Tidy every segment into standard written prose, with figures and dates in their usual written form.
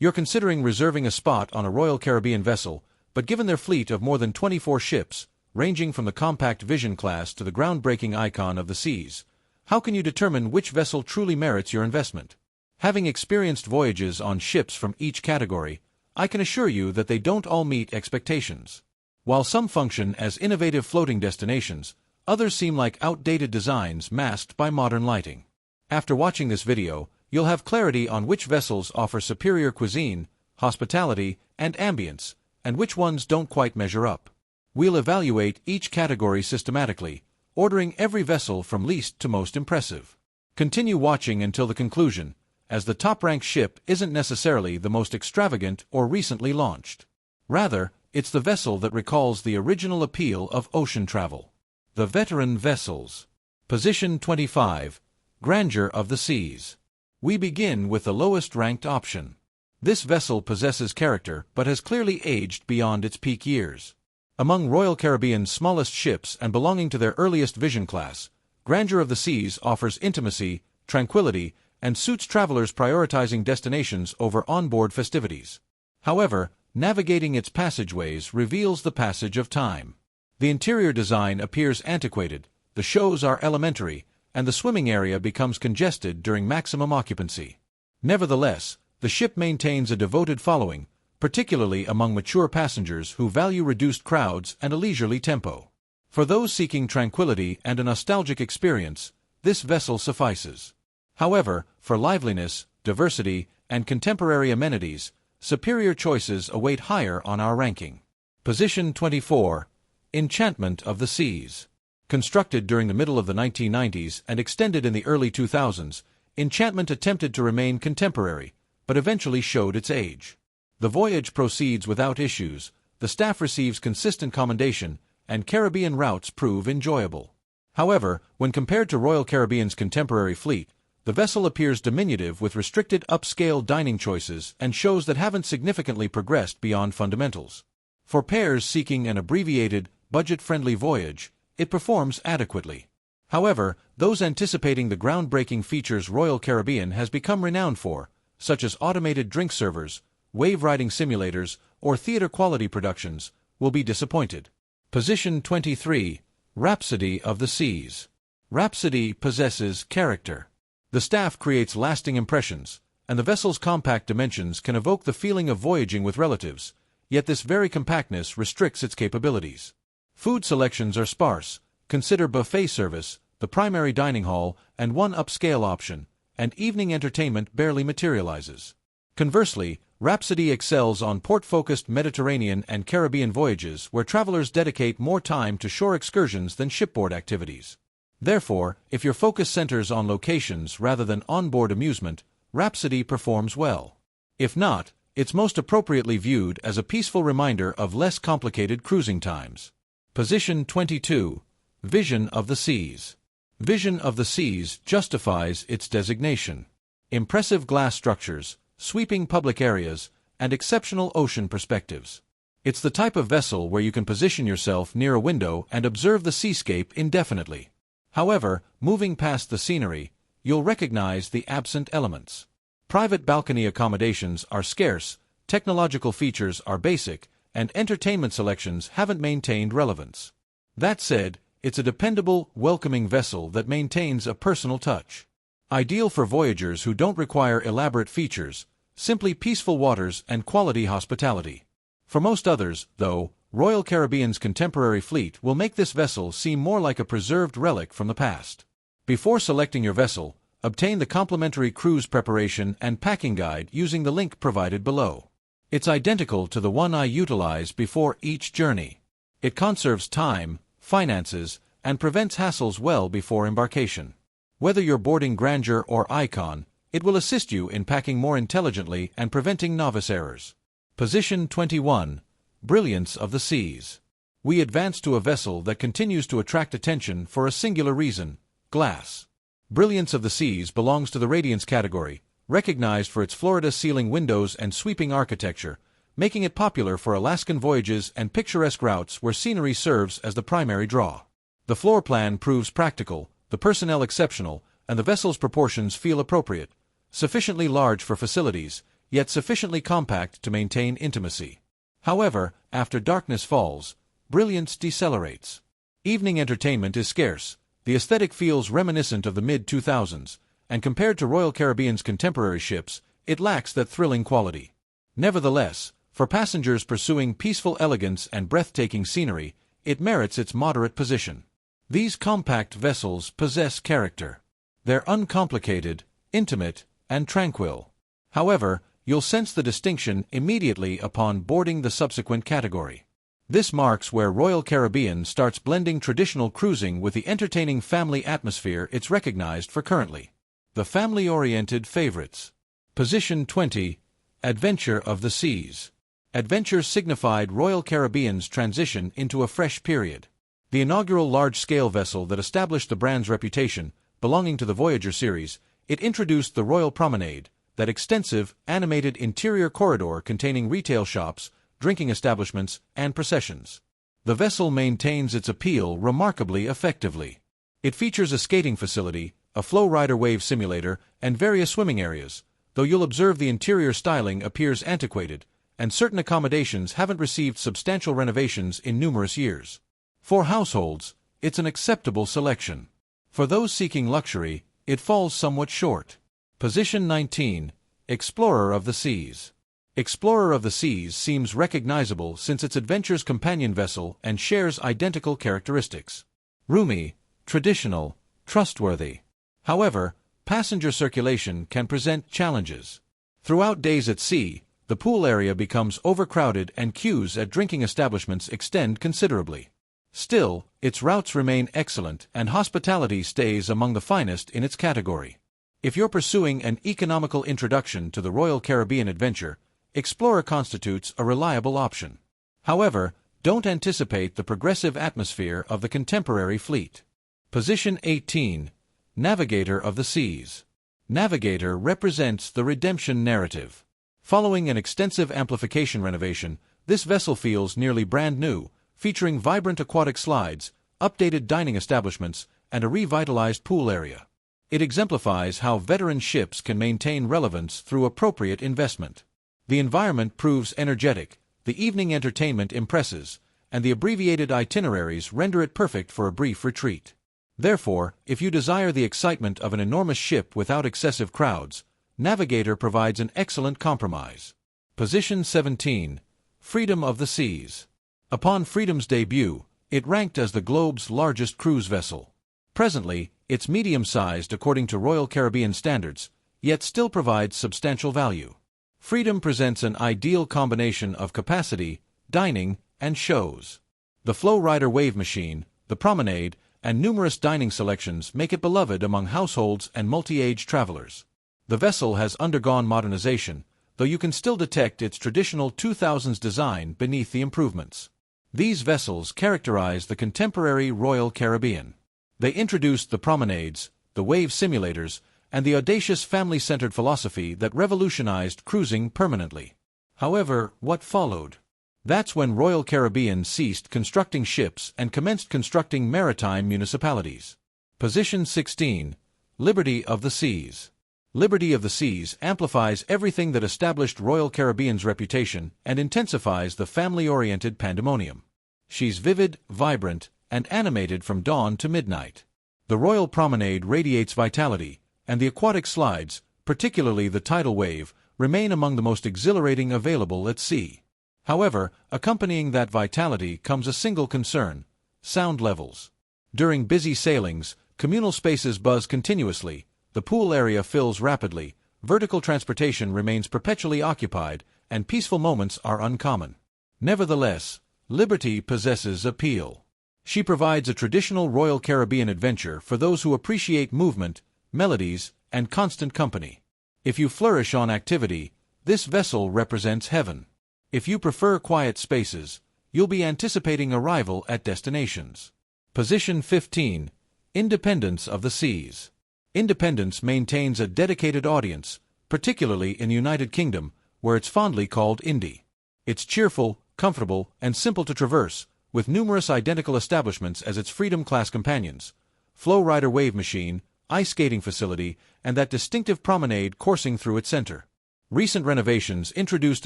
You're considering reserving a spot on a Royal Caribbean vessel, but given their fleet of more than 24 ships, ranging from the compact Vision class to the groundbreaking Icon of the Seas, how can you determine which vessel truly merits your investment? Having experienced voyages on ships from each category, I can assure you that they don't all meet expectations. While some function as innovative floating destinations, others seem like outdated designs masked by modern lighting. After watching this video, you'll have clarity on which vessels offer superior cuisine, hospitality, and ambience, and which ones don't quite measure up. We'll evaluate each category systematically, ordering every vessel from least to most impressive. Continue watching until the conclusion, as the top-ranked ship isn't necessarily the most extravagant or recently launched. Rather, it's the vessel that recalls the original appeal of ocean travel. The Veteran Vessels. Position 25. Grandeur of the Seas. We begin with the lowest-ranked option. This vessel possesses character but has clearly aged beyond its peak years. Among Royal Caribbean's smallest ships and belonging to their earliest Vision class, Grandeur of the Seas offers intimacy, tranquility, and suits travelers prioritizing destinations over onboard festivities. However, navigating its passageways reveals the passage of time. The interior design appears antiquated, the shows are elementary, and the swimming area becomes congested during maximum occupancy. Nevertheless, the ship maintains a devoted following, particularly among mature passengers who value reduced crowds and a leisurely tempo. For those seeking tranquility and a nostalgic experience, this vessel suffices. However, for liveliness, diversity, and contemporary amenities, superior choices await higher on our ranking. Position 24. Enchantment of the Seas. Constructed during the middle of the 1990s and extended in the early 2000s, Enchantment attempted to remain contemporary, but eventually showed its age. The voyage proceeds without issues, the staff receives consistent commendation, and Caribbean routes prove enjoyable. However, when compared to Royal Caribbean's contemporary fleet, the vessel appears diminutive with restricted upscale dining choices and shows that haven't significantly progressed beyond fundamentals. For pairs seeking an abbreviated, budget-friendly voyage, it performs adequately. However, those anticipating the groundbreaking features Royal Caribbean has become renowned for, such as automated drink servers, wave-riding simulators, or theater-quality productions, will be disappointed. Position 23. Rhapsody of the Seas. Rhapsody possesses character. The staff creates lasting impressions, and the vessel's compact dimensions can evoke the feeling of voyaging with relatives, yet this very compactness restricts its capabilities. Food selections are sparse. Consider buffet service, the primary dining hall, and one upscale option, and evening entertainment barely materializes. Conversely, Rhapsody excels on port-focused Mediterranean and Caribbean voyages where travelers dedicate more time to shore excursions than shipboard activities. Therefore, if your focus centers on locations rather than onboard amusement, Rhapsody performs well. If not, it's most appropriately viewed as a peaceful reminder of less complicated cruising times. Position 22. Vision of the Seas. Vision of the Seas justifies its designation. Impressive glass structures, sweeping public areas, and exceptional ocean perspectives. It's the type of vessel where you can position yourself near a window and observe the seascape indefinitely. However, moving past the scenery, you'll recognize the absent elements. Private balcony accommodations are scarce, technological features are basic, and entertainment selections haven't maintained relevance. That said, it's a dependable, welcoming vessel that maintains a personal touch. Ideal for voyagers who don't require elaborate features, simply peaceful waters and quality hospitality. For most others, though, Royal Caribbean's contemporary fleet will make this vessel seem more like a preserved relic from the past. Before selecting your vessel, obtain the complimentary cruise preparation and packing guide using the link provided below. It's identical to the one I utilize before each journey. It conserves time, finances, and prevents hassles well before embarkation. Whether you're boarding Grandeur or Icon, it will assist you in packing more intelligently and preventing novice errors. Position 21. Brilliance of the Seas. We advance to a vessel that continues to attract attention for a singular reason: glass. Brilliance of the Seas belongs to the Radiance category, recognized for its Florida-ceiling windows and sweeping architecture, making it popular for Alaskan voyages and picturesque routes where scenery serves as the primary draw. The floor plan proves practical, the personnel exceptional, and the vessel's proportions feel appropriate, sufficiently large for facilities, yet sufficiently compact to maintain intimacy. However, after darkness falls, brilliance decelerates. Evening entertainment is scarce, the aesthetic feels reminiscent of the mid-2000s, and compared to Royal Caribbean's contemporary ships, it lacks that thrilling quality. Nevertheless, for passengers pursuing peaceful elegance and breathtaking scenery, it merits its moderate position. These compact vessels possess character. They're uncomplicated, intimate, and tranquil. However, you'll sense the distinction immediately upon boarding the subsequent category. This marks where Royal Caribbean starts blending traditional cruising with the entertaining family atmosphere it's recognized for currently. The family-oriented favorites. Position 20. Adventure of the Seas. Adventure signified Royal Caribbean's transition into a fresh period. The inaugural large-scale vessel that established the brand's reputation, belonging to the Voyager series, it introduced the Royal Promenade, that extensive, animated interior corridor containing retail shops, drinking establishments, and processions. The vessel maintains its appeal remarkably effectively. It features a skating facility, a flow rider wave simulator, and various swimming areas, though you'll observe the interior styling appears antiquated, and certain accommodations haven't received substantial renovations in numerous years. For households, it's an acceptable selection. For those seeking luxury, it falls somewhat short. Position 19. Explorer of the Seas. Explorer of the Seas seems recognizable since it's Adventure's companion vessel and shares identical characteristics. Roomy, traditional, trustworthy. However, passenger circulation can present challenges. Throughout days at sea, the pool area becomes overcrowded and queues at drinking establishments extend considerably. Still, its routes remain excellent and hospitality stays among the finest in its category. If you're pursuing an economical introduction to the Royal Caribbean Adventure, Explorer constitutes a reliable option. However, don't anticipate the progressive atmosphere of the contemporary fleet. Position 18. Navigator of the Seas. Navigator represents the redemption narrative. Following an extensive amplification renovation, this vessel feels nearly brand new, featuring vibrant aquatic slides, updated dining establishments, and a revitalized pool area. It exemplifies how veteran ships can maintain relevance through appropriate investment. The environment proves energetic, the evening entertainment impresses, and the abbreviated itineraries render it perfect for a brief retreat. Therefore, if you desire the excitement of an enormous ship without excessive crowds, Navigator provides an excellent compromise. Position 17. Freedom of the Seas. Upon Freedom's debut, it ranked as the globe's largest cruise vessel. Presently, it's medium-sized according to Royal Caribbean standards, yet still provides substantial value. Freedom presents an ideal combination of capacity, dining, and shows. The Flow Rider wave machine, the Promenade, and numerous dining selections make it beloved among households and multi-age travelers. The vessel has undergone modernization, though you can still detect its traditional 2000s design beneath the improvements. These vessels characterize the contemporary Royal Caribbean. They introduced the promenades, the wave simulators, and the audacious family-centered philosophy that revolutionized cruising permanently. However, what followed? That's when Royal Caribbean ceased constructing ships and commenced constructing maritime municipalities. Position 16. Liberty of the Seas. Liberty of the Seas amplifies everything that established Royal Caribbean's reputation and intensifies the family-oriented pandemonium. She's vivid, vibrant, and animated from dawn to midnight. The Royal Promenade radiates vitality, and the aquatic slides, particularly the tidal wave, remain among the most exhilarating available at sea. However, accompanying that vitality comes a single concern: sound levels. During busy sailings, communal spaces buzz continuously, the pool area fills rapidly, vertical transportation remains perpetually occupied, and peaceful moments are uncommon. Nevertheless, Liberty possesses appeal. She provides a traditional Royal Caribbean adventure for those who appreciate movement, melodies, and constant company. If you flourish on activity, this vessel represents heaven. If you prefer quiet spaces, you'll be anticipating arrival at destinations. Position 15. Independence of the Seas. Independence maintains a dedicated audience, particularly in the United Kingdom, where it's fondly called Indie. It's cheerful, comfortable, and simple to traverse, with numerous identical establishments as its Freedom-class companions: Flow Rider wave machine, ice skating facility, and that distinctive promenade coursing through its center. Recent renovations introduced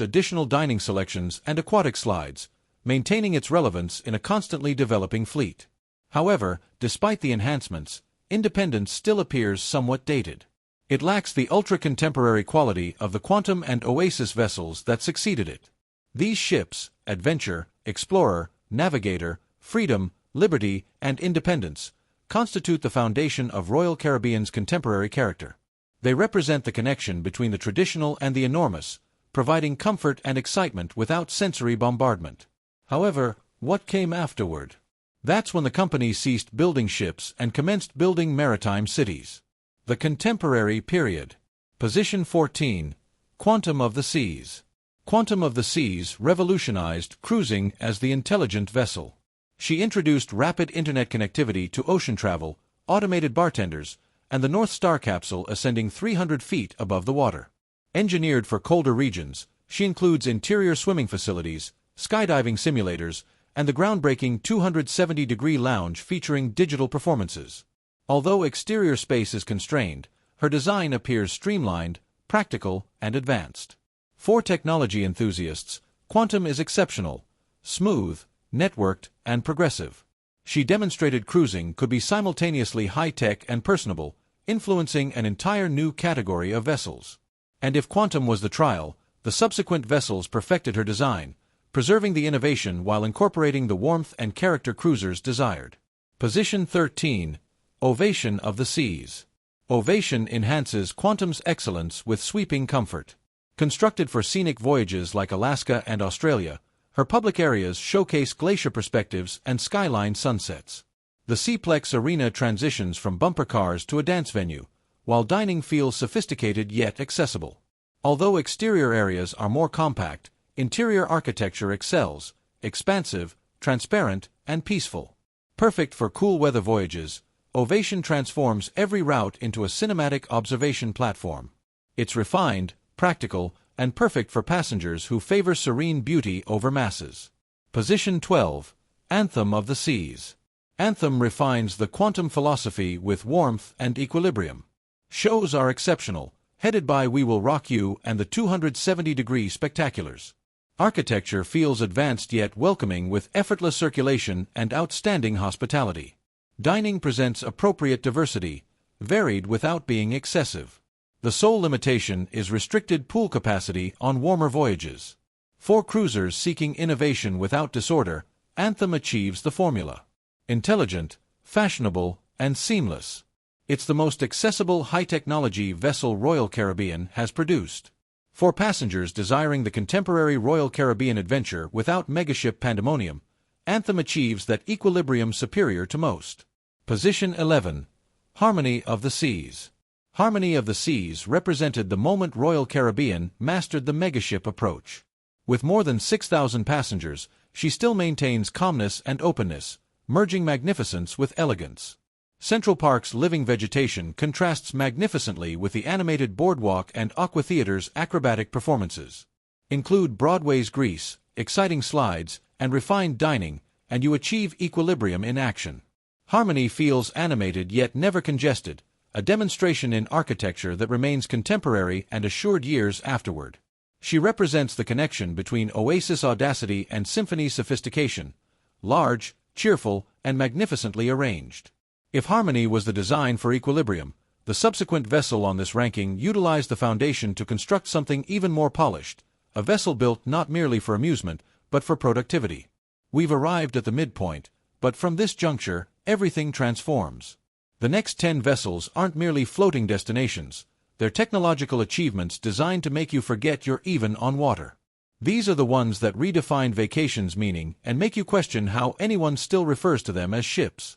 additional dining selections and aquatic slides, maintaining its relevance in a constantly developing fleet. However, despite the enhancements, Independence still appears somewhat dated. It lacks the ultra-contemporary quality of the Quantum and Oasis vessels that succeeded it. These ships, Adventure, Explorer, Navigator, Freedom, Liberty, and Independence, constitute the foundation of Royal Caribbean's contemporary character. They represent the connection between the traditional and the enormous, providing comfort and excitement without sensory bombardment. However, what came afterward? That's when the company ceased building ships and commenced building maritime cities. The Contemporary Period. Position 14. Quantum of the Seas. Quantum of the Seas revolutionized cruising as the intelligent vessel. She introduced rapid internet connectivity to ocean travel, automated bartenders, and the North Star capsule ascending 300 feet above the water. Engineered for colder regions, she includes interior swimming facilities, skydiving simulators, and the groundbreaking 270-degree lounge featuring digital performances. Although exterior space is constrained, her design appears streamlined, practical, and advanced. For technology enthusiasts, Quantum is exceptional, smooth, networked, and progressive. She demonstrated cruising could be simultaneously high-tech and personable, influencing an entire new category of vessels. And if Quantum was the trial, the subsequent vessels perfected her design, preserving the innovation while incorporating the warmth and character cruisers desired. Position 13. Ovation of the Seas. Ovation enhances Quantum's excellence with sweeping comfort. Constructed for scenic voyages like Alaska and Australia, her public areas showcase glacier perspectives and skyline sunsets. The Seaplex Arena transitions from bumper cars to a dance venue, while dining feels sophisticated yet accessible. Although exterior areas are more compact, interior architecture excels, expansive, transparent, and peaceful. Perfect for cool weather voyages, Ovation transforms every route into a cinematic observation platform. It's refined, practical, and perfect for passengers who favor serene beauty over masses. Position 12. Anthem of the Seas. Anthem refines the Quantum philosophy with warmth and equilibrium. Shows are exceptional, headed by We Will Rock You and the 270-degree spectaculars. Architecture feels advanced yet welcoming with effortless circulation and outstanding hospitality. Dining presents appropriate diversity, varied without being excessive. The sole limitation is restricted pool capacity on warmer voyages. For cruisers seeking innovation without disorder, Anthem achieves the formula. Intelligent, fashionable, and seamless. It's the most accessible high-technology vessel Royal Caribbean has produced. For passengers desiring the contemporary Royal Caribbean adventure without megaship pandemonium, Anthem achieves that equilibrium superior to most. Position 11. Harmony of the Seas. Harmony of the Seas represented the moment Royal Caribbean mastered the megaship approach. With more than 6,000 passengers, she still maintains calmness and openness, merging magnificence with elegance. Central Park's living vegetation contrasts magnificently with the animated boardwalk and Aqua Theater's acrobatic performances. Include Broadway's Grease, exciting slides, and refined dining, and you achieve equilibrium in action. Harmony feels animated yet never congested, a demonstration in architecture that remains contemporary and assured years afterward. She represents the connection between Oasis audacity and symphony sophistication, large, cheerful, and magnificently arranged. If Harmony was the design for equilibrium, the subsequent vessel on this ranking utilized the foundation to construct something even more polished, a vessel built not merely for amusement, but for productivity. We've arrived at the midpoint, but from this juncture, everything transforms. The next 10 vessels aren't merely floating destinations, they're technological achievements designed to make you forget you're even on water. These are the ones that redefine vacation's meaning and make you question how anyone still refers to them as ships.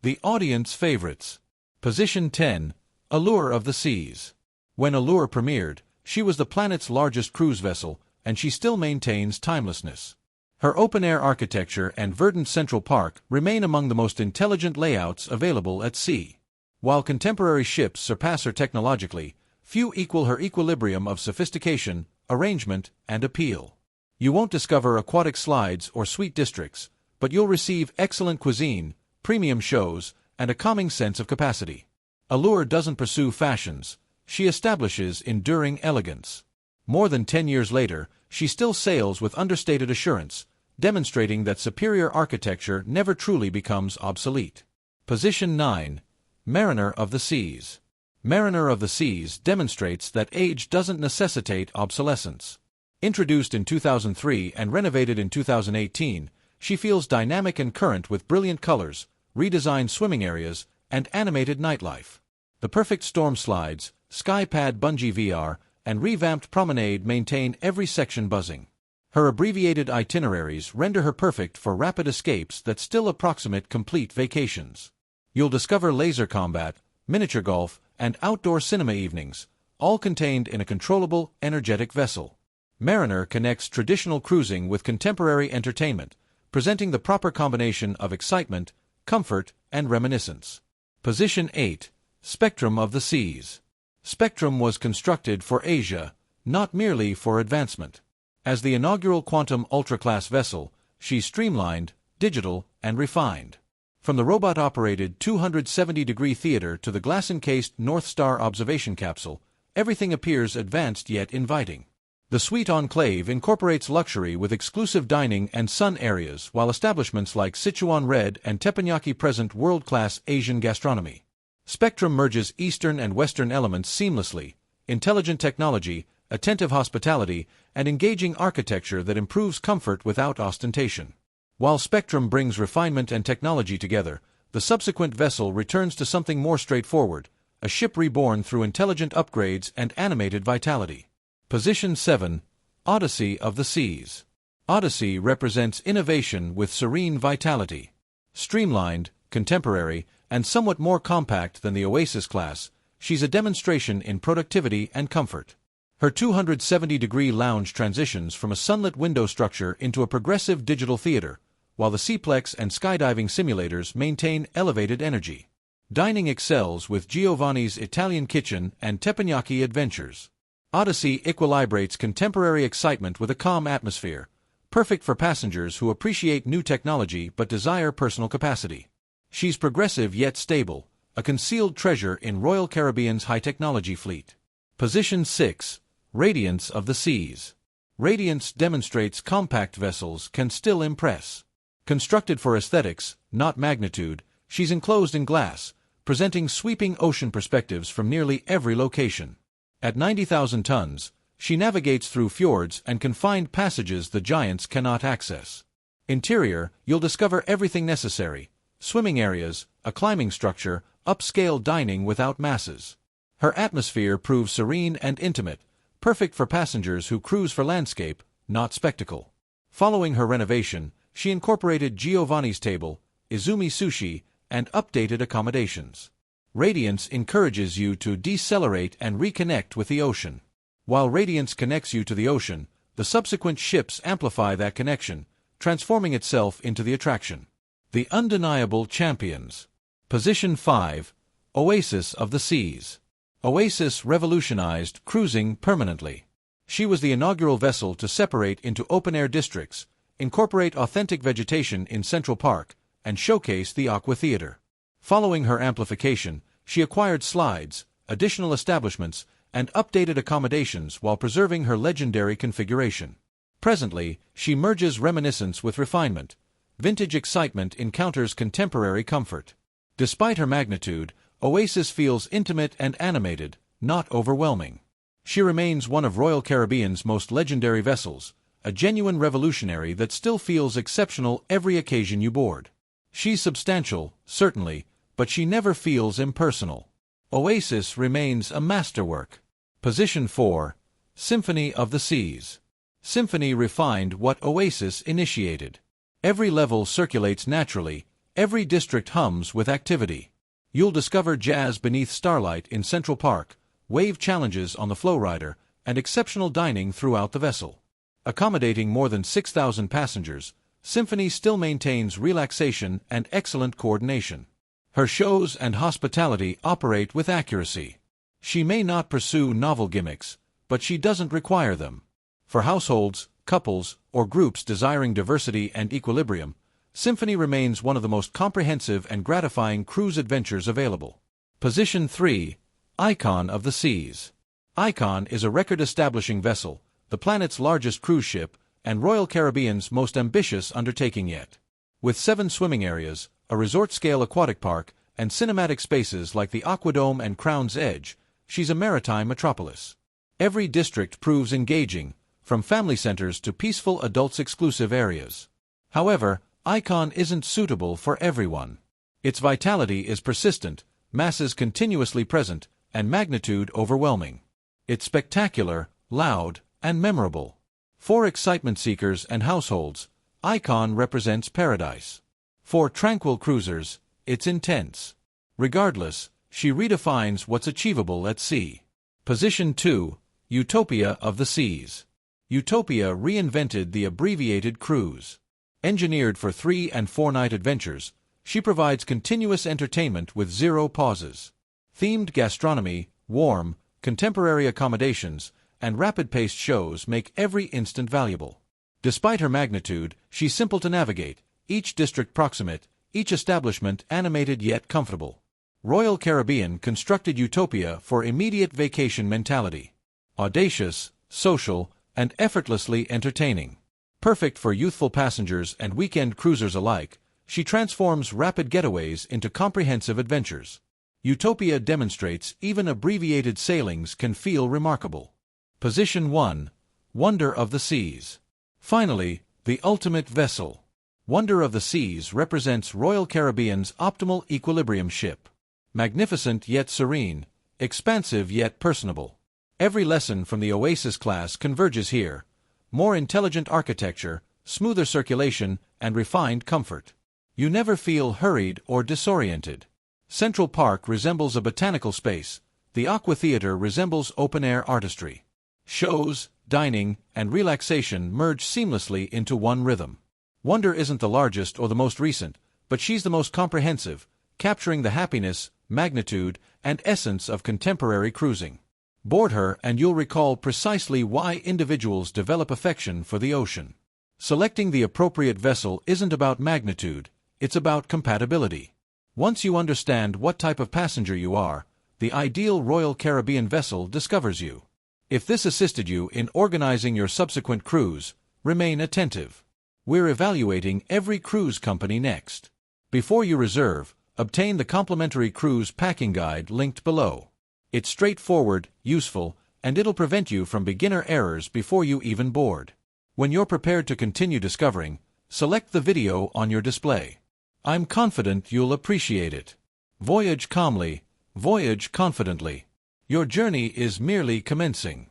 The audience favorites. Position 10. Allure of the Seas. When Allure premiered, she was the planet's largest cruise vessel, and she still maintains timelessness. Her open-air architecture and verdant Central Park remain among the most intelligent layouts available at sea. While contemporary ships surpass her technologically, few equal her equilibrium of sophistication, arrangement, and appeal. You won't discover aquatic slides or sweet districts, but you'll receive excellent cuisine, premium shows, and a calming sense of capacity. Allure doesn't pursue fashions, she establishes enduring elegance. More than 10 years later, she still sails with understated assurance, demonstrating that superior architecture never truly becomes obsolete. Position 9. Mariner of the Seas. Mariner of the Seas demonstrates that age doesn't necessitate obsolescence. Introduced in 2003 and renovated in 2018, she feels dynamic and current with brilliant colors, redesigned swimming areas, and animated nightlife. The perfect storm slides, SkyPad Bungee VR, and revamped promenade maintain every section buzzing. Her abbreviated itineraries render her perfect for rapid escapes that still approximate complete vacations. You'll discover laser combat, miniature golf, and outdoor cinema evenings, all contained in a controllable, energetic vessel. Mariner connects traditional cruising with contemporary entertainment, presenting the proper combination of excitement, comfort, and reminiscence. Position 8. Spectrum of the Seas. Spectrum was constructed for Asia, not merely for advancement. As the inaugural Quantum Ultra-class vessel, she's streamlined, digital, and refined. From the robot-operated 270-degree theater to the glass-encased North Star observation capsule, everything appears advanced yet inviting. The Suite Enclave incorporates luxury with exclusive dining and sun areas, while establishments like Sichuan Red and Teppanyaki present world-class Asian gastronomy. Spectrum merges Eastern and Western elements seamlessly, intelligent technology, attentive hospitality, and engaging architecture that improves comfort without ostentation. While Spectrum brings refinement and technology together, the subsequent vessel returns to something more straightforward, a ship reborn through intelligent upgrades and animated vitality. Position 7. Odyssey of the Seas. Odyssey represents innovation with serene vitality. Streamlined, contemporary, and somewhat more compact than the Oasis class, she's a demonstration in productivity and comfort. Her 270-degree lounge transitions from a sunlit window structure into a progressive digital theater, while the Seaplex and skydiving simulators maintain elevated energy. Dining excels with Giovanni's Italian Kitchen and Teppanyaki Adventures. Odyssey equilibrates contemporary excitement with a calm atmosphere, perfect for passengers who appreciate new technology but desire personal capacity. She's progressive yet stable, a concealed treasure in Royal Caribbean's high-technology fleet. Position 6. Radiance of the Seas. Radiance demonstrates compact vessels can still impress. Constructed for aesthetics, not magnitude, she's enclosed in glass, presenting sweeping ocean perspectives from nearly every location. At 90,000 tons, she navigates through fjords and confined passages the giants cannot access. Interior, you'll discover everything necessary: swimming areas, a climbing structure, upscale dining without masses. Her atmosphere proves serene and intimate, perfect for passengers who cruise for landscape, not spectacle. Following her renovation, she incorporated Giovanni's Table, Izumi Sushi, and updated accommodations. Radiance encourages you to decelerate and reconnect with the ocean. While Radiance connects you to the ocean, the subsequent ships amplify that connection, transforming itself into the attraction. The Undeniable Champions. Position 5. Oasis of the Seas. Oasis revolutionized cruising permanently. She was the inaugural vessel to separate into open-air districts, incorporate authentic vegetation in Central Park, and showcase the Aqua Theater. Following her amplification, she acquired slides, additional establishments, and updated accommodations while preserving her legendary configuration. Presently, she merges reminiscence with refinement. Vintage excitement encounters contemporary comfort. Despite her magnitude, Oasis feels intimate and animated, not overwhelming. She remains one of Royal Caribbean's most legendary vessels, a genuine revolutionary that still feels exceptional every occasion you board. She's substantial, certainly, but she never feels impersonal. Oasis remains a masterwork. Position 4. Symphony of the Seas. Symphony refined what Oasis initiated. Every level circulates naturally, every district hums with activity. You'll discover jazz beneath starlight in Central Park, wave challenges on the Flowrider, and exceptional dining throughout the vessel. Accommodating more than 6,000 passengers, Symphony still maintains relaxation and excellent coordination. Her shows and hospitality operate with accuracy. She may not pursue novel gimmicks, but she doesn't require them. For households, couples, or groups desiring diversity and equilibrium, Symphony remains one of the most comprehensive and gratifying cruise adventures available. Position 3. Icon of the Seas. Icon is a record-establishing vessel, the planet's largest cruise ship, and Royal Caribbean's most ambitious undertaking yet. With 7 swimming areas, a resort-scale aquatic park, and cinematic spaces like the Aquadome and Crown's Edge, she's a maritime metropolis. Every district proves engaging, from family centers to peaceful adults-exclusive areas. However, Icon isn't suitable for everyone. Its vitality is persistent, masses continuously present, and magnitude overwhelming. It's spectacular, loud, and memorable. For excitement seekers and households, Icon represents paradise. For tranquil cruisers, it's intense. Regardless, she redefines what's achievable at sea. Position 2. Utopia of the Seas. Utopia reinvented the abbreviated cruise. Engineered for 3- and 4-night adventures, she provides continuous entertainment with 0 pauses. Themed gastronomy, warm, contemporary accommodations, and rapid-paced shows make every instant valuable. Despite her magnitude, she's simple to navigate, each district proximate, each establishment animated yet comfortable. Royal Caribbean constructed Utopia for immediate vacation mentality. Audacious, social, and effortlessly entertaining. Perfect for youthful passengers and weekend cruisers alike, she transforms rapid getaways into comprehensive adventures. Utopia demonstrates even abbreviated sailings can feel remarkable. Position 1. Wonder of the Seas. Finally, the ultimate vessel. Wonder of the Seas represents Royal Caribbean's optimal equilibrium ship. Magnificent yet serene, expansive yet personable. Every lesson from the Oasis class converges here. More intelligent architecture, smoother circulation, and refined comfort. You never feel hurried or disoriented. Central Park resembles a botanical space. The Aqua Theater resembles open-air artistry. Shows, dining, and relaxation merge seamlessly into one rhythm. Wonder isn't the largest or the most recent, but she's the most comprehensive, capturing the happiness, magnitude, and essence of contemporary cruising. Board her and you'll recall precisely why individuals develop affection for the ocean. Selecting the appropriate vessel isn't about magnitude, it's about compatibility. Once you understand what type of passenger you are, the ideal Royal Caribbean vessel discovers you. If this assisted you in organizing your subsequent cruise, remain attentive. We're evaluating every cruise company next. Before you reserve, obtain the complimentary cruise packing guide linked below. It's straightforward, useful, and it'll prevent you from beginner errors before you even board. When you're prepared to continue discovering, select the video on your display. I'm confident you'll appreciate it. Voyage calmly, voyage confidently. Your journey is merely commencing.